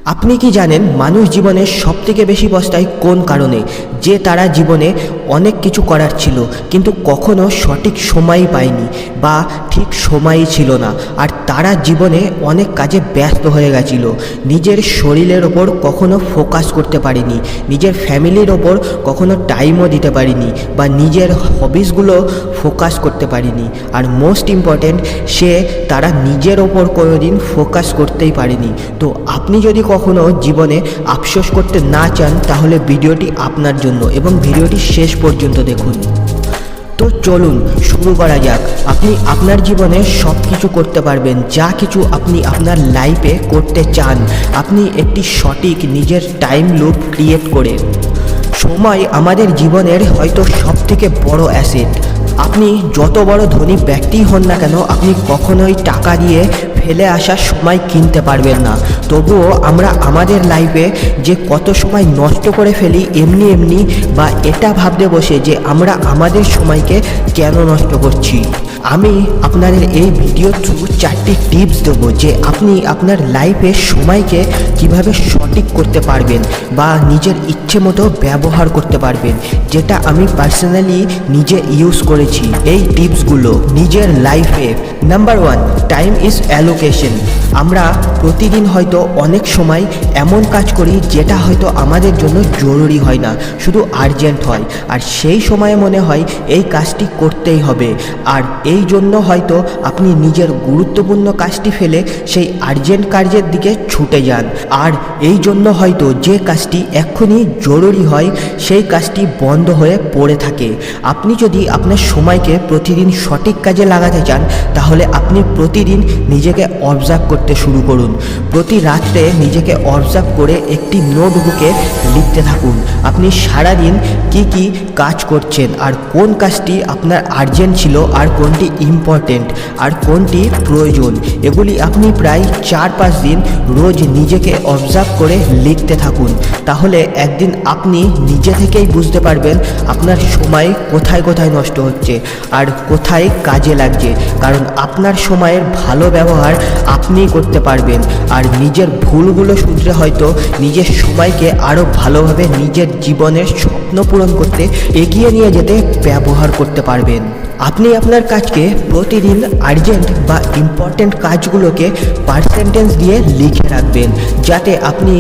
আপনি কি জানেন মানুষ জীবনে সবথেকে বেশি পস্তায় কোন কারণে? যে তারা জীবনে অনেক কিছু করার ছিল কিন্তু কখনো সঠিক সময়ই পায়নি বা ঠিক সময়ই ছিল না, আর তারা জীবনে অনেক কাজে ব্যস্ত হয়ে গেছিল। নিজের শরীরের ওপর কখনো ফোকাস করতে পারেনি, নিজের ফ্যামিলির ওপর কখনো টাইমও দিতে পারেনি বা নিজের হবিসগুলো ফোকাস করতে পারেনি। আর মোস্ট ইম্পর্ট্যান্ট, তারা নিজের ওপর কোনোদিন ফোকাস করতেই পারেনি। তো আপনি যদি কখনো জীবনে আফসোস করতে না চান তাহলে ভিডিওটি আপনার জন্য, এবং ভিডিওটি শেষ পর্যন্ত দেখুন। তো চলুন শুরু করা যাক। আপনি আপনার জীবনে সব কিছু করতে পারবেন, যা কিছু আপনি আপনার লাইফে করতে চান, আপনি একটি সঠিক নিজের টাইম লুপ ক্রিয়েট করে। সময় আমাদের জীবনের হয়তো সবথেকে বড় অ্যাসেট। আপনি যত বড় ধনী ব্যক্তিই হন না কেন, আপনি কখনোই টাকা দিয়ে ফেলে আসা সময় কিনতে পারবেন না। তবুও আমরা আমাদের লাইফে যে কত সময় নষ্ট করে ফেলি এমনি বা এটা ভাবতে বসে যে আমরা আমাদের সময়কে কেন নষ্ট করছি। আমি আপনাদের এই ভিডিও থ্রু 4টি টিপস দেবো যে আপনি আপনার লাইফে সময়কে কিভাবে সঠিক করতে পারবেন বা নিজের ইচ্ছে মতো ব্যবহার করতে পারবেন, যেটা আমি পার্সোনালি নিজে ইউজ করেছি এই টিপসগুলো নিজের লাইফে। Number 1, time is allocation. আমরা প্রতিদিন হয়তো অনেক সময় এমন কাজ করি যেটা হয়তো আমাদের জন্য জরুরি হয় না, শুধু আর্জেন্ট হয়, আর সেই সময়ে মনে হয় এই কাজটি করতেই হবে। আর এই জন্য হয়তো আপনি নিজের গুরুত্বপূর্ণ কাজটি ফেলে সেই আর্জেন্ট কাজের দিকে ছুটে যান, আর এই জন্য হয়তো যে কাজটি এক্ষুনি জরুরি হয় সেই কাজটি বন্ধ হয়ে পড়ে থাকে। আপনি যদি আপনার সময়কে প্রতিদিন সঠিক কাজে লাগাতে চান তাহলে আপনি প্রতিদিন নিজেকে অবজার্ভ করতে শুরু করুন। প্রতি রাত্রে নিজেকে অবজার্ভ করে একটি নোটবুকে লিখতে থাকুন আপনি সারাদিন কি কাজ করছেন, আর কোন কাজটি আপনার আর্জেন্ট ছিল, আর কোনটি ইম্পর্টেন্ট, আর কোনটি প্রয়োজন। এগুলি আপনি প্রায় 4-5 দিন রোজ নিজেকে অবজার্ভ করে লিখতে থাকুন। তাহলে একদিন আপনি নিজে থেকেই বুঝতে পারবেন আপনার সময় কোথায় নষ্ট হচ্ছে আর কোথায় কাজে লাগছে। কারণ আপনার সময়ের ভালো ব্যবহার আপনিই করতে পারবেন, আর নিজের ভুলগুলো শুধরে হয়তো নিজের সময়কে আরও ভালোভাবে নিজের জীবনের স্বপ্ন পূরণ করতে এগিয়ে নিয়ে যেতে ব্যবহার করতে পারবেন। আপনি আপনার কাজকে প্রতিদিন আর্জেন্ট বা ইম্পর্ট্যান্ট কাজগুলোকে পার্সেন্টেজ দিয়ে লিখে রাখবেন, যাতে আপনি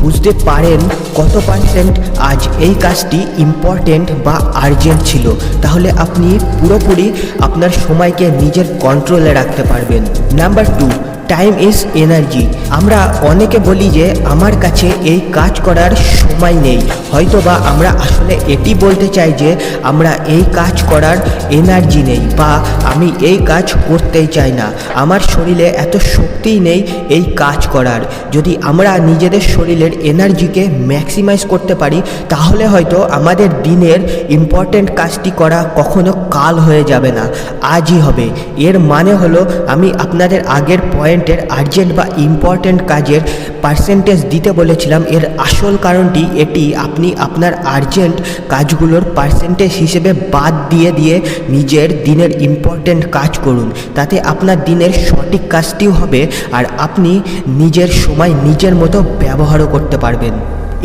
বুঝতে পারেন কত পার্সেন্ট আজ এই কাজটি ইম্পর্ট্যান্ট বা আর্জেন্ট ছিল। তাহলে আপনি পুরোপুরি আপনার সময়কে নিজের কন্ট্রোলে রাখতে পারবেন। Number 2, time is energy. আমরা অনেকে বলি যে আমার কাছে এই কাজ করার সময় নেই, হয়তো বা আমরা আসলে এটি বলতে চাই যে আমরা এই কাজ করার এনার্জি নেই, বা আমি এই কাজ করতেই চাই না, আমার শরীরে এত শক্তিই নেই এই কাজ করার। যদি আমরা নিজেদের শরীরের এনার্জিকে ম্যাক্সিমাইজ করতে পারি তাহলে হয়তো আমাদের দিনের ইম্পর্ট্যান্ট কাজটি করা কখনো কাল হয়ে যাবে না, আজই হবে। এর মানে হলো আমি আপনাদের আগের পয়েন্টের আর্জেন্ট বা ইম্পর্ট্যান্ট কাজের পার্সেন্টেজ দিতে বলেছিলাম। এর আসল কারণটি এটি, আপনি আপনার আর্জেন্ট কাজগুলোর পার্সেন্টেজ হিসেবে বাদ দিয়ে নিজের দিনের ইম্পর্ট্যান্ট কাজ করুন, তাতে আপনার দিনের সঠিক কাজটিও হবে আর আপনি নিজের সময় নিজের মতো ব্যবহারও করতে পারবেন।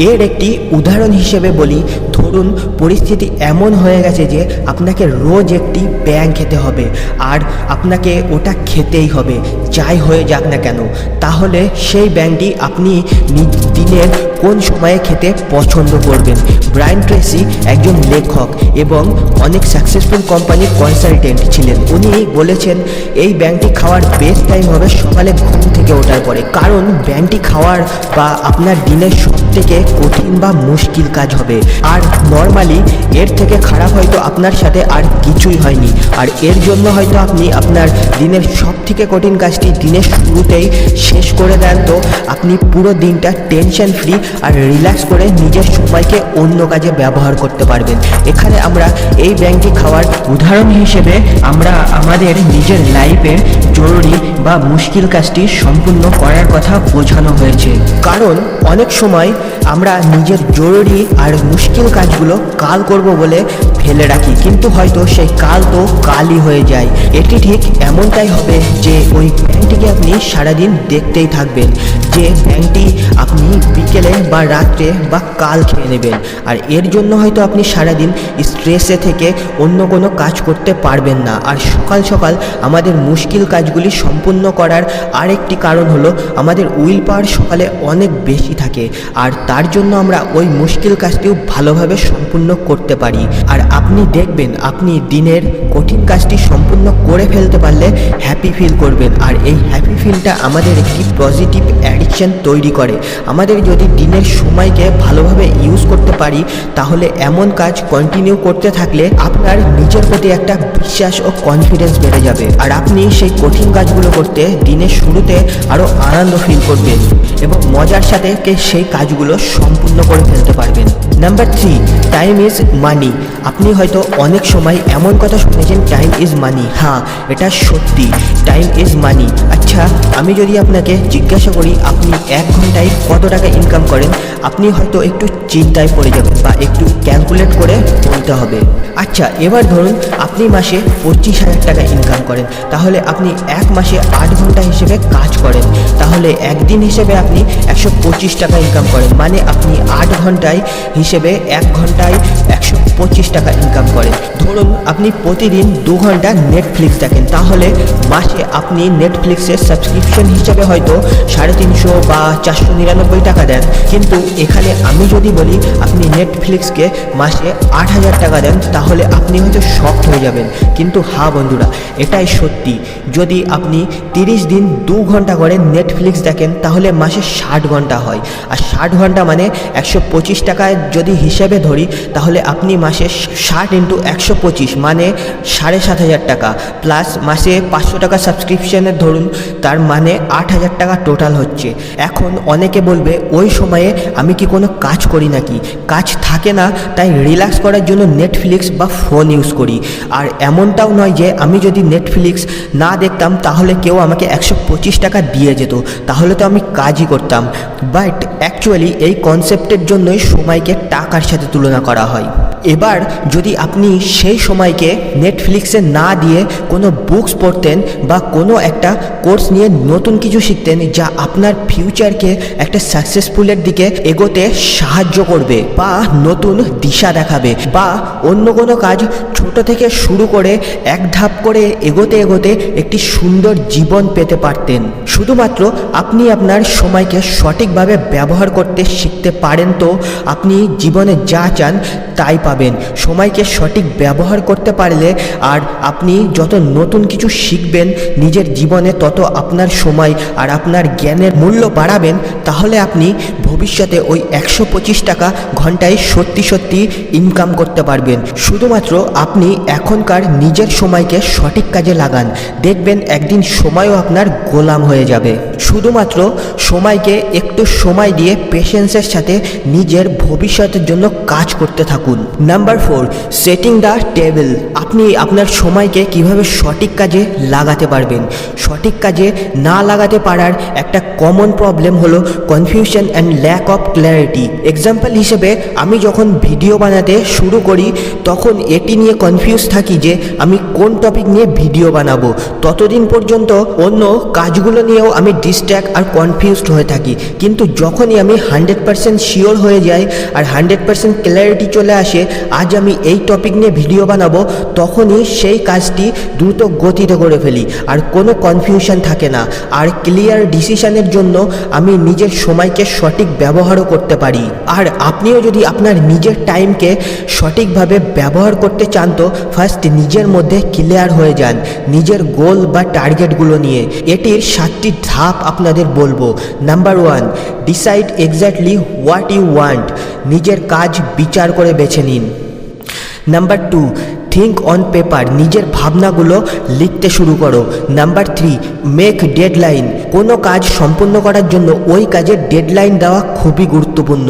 এর একটি উদাহরণ হিসেবে বলি, ধরুন পরিস্থিতি এমন হয়ে গেছে যে আপনাকে রোজ একটি ব্যাঙ খেতে হবে, আর আপনাকে ওটা খেতেই হবে যাই হয়ে যাক না কেন। তাহলে সেই ব্যাঙটি আপনি দিনের কোন সময়ে খেতে পছন্দ করবেন? ব্রায়ান ট্রেসি একজন লেখক এবং অনেক সাকসেসফুল কোম্পানির কনসালটেন্ট ছিলেন। উনি বলেছেন এই ব্যাঙটি খাওয়ার বেস্ট টাইম হবে সকালে ঘুম থেকে ওঠার পরে, কারণ ব্যাঙটি খাওয়ার বা আপনার দিনের সবথেকে কঠিন বা মুশকিল কাজ হবে। আর নর্মালি এর থেকে খারাপ হয়তো আপনার সাথে আর কিছুই হয়নি, আর এর জন্য হয়তো আপনি আপনার দিনের সবথেকে কঠিন কাজটি দিনের শুরুতেই শেষ করে দেন, তো আপনি পুরো দিনটা টেনশন ফ্রি আর রিল্যাক্স করে নিজের সময়কে অন্য কাজে ব্যবহার করতে পারবেন। এখানে আমরা এই ব্যাংকে খাওয়ার উদাহরণ হিসেবে আমরা আমাদের নিজের লাইফের জরুরি বা মুশকিল কাজটি সম্পূর্ণ করার কথা বোঝানো হয়েছে। কারণ অনেক সময় আমরা নিজের জরুরি আর মুশকিল কাজগুলো কাল করব বলে ফেলে রাখি, কিন্তু হয়তো সেই কাল তো কালই হয়ে যায়। এটি ঠিক এমনটাই হবে যে ওই ব্যাংকটিকে আপনি সারাদিন দেখতেই থাকবেন, যে ব্যাংকটি আপনি বিকেলে বা রাত্রে বা কাল খেয়ে নেবেন। আর এর জন্য হয়তো আপনি সারাদিন স্ট্রেসে থেকে অন্য কোনো কাজ করতে পারবেন না। আর সকাল সকাল আমাদের মুশকিল কাজগুলি সম্পূর্ণ করার আরেকটি কারণ হলো আমাদের উইল পাওয়ার সকালে অনেক বেশি থাকে, আর তার জন্য আমরা ওই মুশকিল কাজটিও ভালোভাবে সম্পূর্ণ করতে পারি। আর আপনি দেখবেন আপনি দিনের কঠিন কাজটি সম্পূর্ণ করে ফেলতে পারলে হ্যাপি ফিল করবেন। আর এই হ্যাপি ফিলটা আমাদের একটি পজিটিভ অ্যাডিকশন তৈরি করে। আমাদের যদি দিনের সময়কে ভালোভাবে ইউজ করতে পারি, তাহলে এমন কাজ কন্টিনিউ করতে থাকলে আপনার নিজের প্রতি একটা বিশ্বাস ও কনফিডেন্স বেড়ে যাবে। আর আপনি সেই কঠিন কাজগুলো করতে দিনের শুরুতে আরও আনন্দ ফিল করবেন এবং মজার সাথে সেই কাজগুলো সম্পূর্ণ করে ফেলতে পারবেন। Number 3, time is money. আপনি হয়তো অনেক সময় এমন কথা শুনেছেন, টাইম ইজ মানি। হ্যাঁ, এটা সত্যি, টাইম ইজ মানি। আচ্ছা, আমি যদি আপনাকে জিজ্ঞাসা করি আপনি 1 ঘন্টায় কত টাকা ইনকাম করেন, আপনি হয়তো একটু চিন্তায় পড়ে যাবেন বা একটু ক্যালকুলেট করে বলতে হবে। আচ্ছা, এবার ধরুন আপনি মাসে 25,000 টাকা ইনকাম করেন, তাহলে আপনি 1 মাসে 8 ঘন্টা হিসেবে কাজ করেন, তাহলে একদিন হিসেবে আপনি 125 টাকা ইনকাম করেন। মানে আপনি 8 ঘন্টায় হিসেবে 1 ঘন্টায় 125 টাকা ইনকাম করেন। ধরুন আপনি প্রতিদিন 2 ঘন্টা নেটফ্লিক্স দেখেন, তাহলে মাসে আপনি নেটফ্লিক্সের সাবস্ক্রিপশন হিসেবে হয়তো 350 বা 499 টাকা দেন। কিন্তু এখানে আমি যদি বলি আপনি নেটফ্লিক্সকে মাসে 8,000 টাকা দেন, তাহলে আপনি হয়তো শকড হয়ে যাবেন। কিন্তু হ্যাঁ বন্ধুরা, এটাই সত্যি। যদি আপনি 30 দিন 2 ঘন্টা করে নেটফ্লিক্স দেখেন, তাহলে মাসে 60 ঘন্টা হয়। আর 60 ঘন্টা মানে 125 টাকায় যদি হিসেবে ধরি, তাহলে আপনি মাসে 60 × 125 মানে 7,500 টাকা, প্লাস মাসে 500 টাকা সাবস্ক্রিপশনের ধরুন, তার মানে 8,000 টাকা টোটাল হচ্ছে। এখন অনেকে বলবে ওই সময়ে আমি কি কোনো কাজ করি নাকি? কাজ থাকে না, তাই রিল্যাক্স করার জন্য নেটফ্লিক্স বা ফোন ইউজ করি। আর এমনটাও নয় যে আমি যদি নেটফ্লিক্স না দেখতাম তাহলে কেউ আমাকে 125 টাকা দিয়ে যেত, তাহলে তো আমি কাজই করতাম। বাট অ্যাকচুয়ালি এই কনসেপ্টের জন্যই সময়কে টাকার সাথে তুলনা করা হয়। এবার যদি আপনি সেই সময়কে নেটফ্লিক্সে না দিয়ে কোনো বুকস পড়তেন বা কোনো একটা কোর্স নিয়ে নতুন কিছু শিখতেন, যা আপনার ফিউচারকে একটা সাকসেসফুলের দিকে এগোতে সাহায্য করবে বা নতুন দিশা দেখাবে, বা অন্য কোনো কাজ ছোট থেকে শুরু করে এক ধাপ করে এগোতে এগোতে একটি সুন্দর জীবন পেতে পারতেন। শুধুমাত্র আপনি আপনার সময়কে সঠিকভাবে ব্যবহার করতে শিখতে পারেন, তো আপনি জীবনে যা চান তাই পাবেন। সময়কে সঠিক ব্যবহার করতে পারলে আর আপনি যত নতুন কিছু শিখবেন নিজের জীবনে, তত আপনার সময় আর আপনার জ্ঞানের মূল্য বাড়াবেন। তাহলে আপনি ভবিষ্যতে ওই 125 টাকা ঘন্টায় সত্যি সত্যি ইনকাম করতে পারবেন। শুধুমাত্র আপনি এখনকার নিজের সময়কে সঠিক কাজে লাগান, দেখবেন একদিন সময়ও আপনার গোলাম হয়ে যাবে। শুধুমাত্র সময়কে একটু সময় দিয়ে পেশেন্সের সাথে নিজের ভবিষ্যতের জন্য কাজ করতে থাকুন। Number 4, setting the table. আপনি আপনার সময়কে কিভাবে সঠিক কাজে লাগাতে পারবেন। সঠিক কাজে না লাগাতে পারার একটা কমন প্রবলেম হলো confusion and lack of clarity. Example হিসেবে আমি যখন ভিডিও বানাতে শুরু করি, তখন এটি নিয়ে কনফিউজ থাকি যে আমি কোন টপিক নিয়ে ভিডিও বানাবো। ততদিন পর্যন্ত অন্য কাজগুলো নিয়েও আমি ডিস্ট্র্যাক্ট আর কনফিউজড হয়ে থাকি। কিন্তু যখনই আমি 100% শিওর হয়ে যাই আর 100% ক্ল্যারিটি চলে আসে আজ আমি এই টপিক নিয়ে ভিডিও বানাবো, তখনই সেই কাজটি দ্রুত গতিতে করে ফেলি, আর কোনো কনফিউশন থাকে না। আর ক্লিয়ার ডিসিশনের জন্য আমি নিজের সময়কে সঠিক ব্যবহারও করতে পারি। আর আপনিও যদি আপনার নিজের টাইমকে সঠিকভাবে ব্যবহার করতে চান, তো ফার্স্ট নিজের মধ্যে ক্লিয়ার হয়ে যান নিজের গোল বা টার্গেটগুলো নিয়ে। এটির 7টি ধাপ আপনাদের বলবো। Number 1, decide exactly what you want. নিজের কাজ বিচার করে বেছে নিন। নাম্বার 2, থিঙ্ক অন পেপার, নিজের ভাবনাগুলো লিখতে শুরু করো। নাম্বার 3, মেক ডেডলাইন, কোনো কাজ সম্পূর্ণ করার জন্য ওই কাজের ডেডলাইন দেওয়া খুবই গুরুত্বপূর্ণ।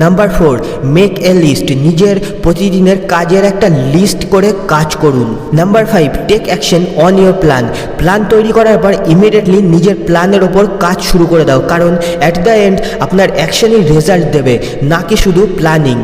নাম্বার 4, মেক এ লিস্ট, নিজের প্রতিদিনের কাজের একটা লিস্ট করে কাজ করুন। Number 5, take action on your plan তৈরি করার পর ইমিডিয়েটলি নিজের প্ল্যানের ওপর কাজ শুরু করে দাও, কারণ অ্যাট দ্য এন্ড আপনার অ্যাকশনই রেজাল্ট দেবে, নাকি শুধু planning.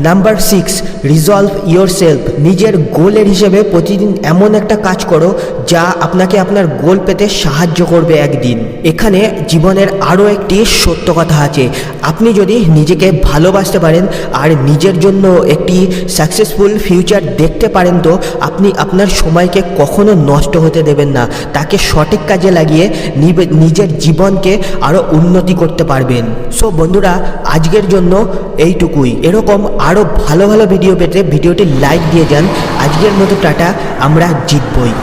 Number 6, resolve your self, নিজের গোলের হিসেবে প্রতিদিন এমন একটা কাজ করো যা আপনাকে আপনার গোল পেতে সাহায্য করবে একদিন। এখানে জীবনের আরও একটি সত্য কথা আছে, আপনি যদি নিজেকে ভালোবাসতে পারেন আর নিজের জন্য একটি সাকসেসফুল ফিউচার দেখতে পারেন, তো আপনি আপনার সময়কে কখনো নষ্ট হতে দেবেন না, তাকে সঠিক কাজে লাগিয়ে নিজের জীবনকে আরও উন্নতি করতে পারবেন। সো বন্ধুরা, আজকের জন্য এইটুকুই। এরকম আরও ভালো ভালো ভিডিও পেতে ভিডিওটি লাইক দিয়ে যান। আজকের মতো টাটা, আমরা জিতবই।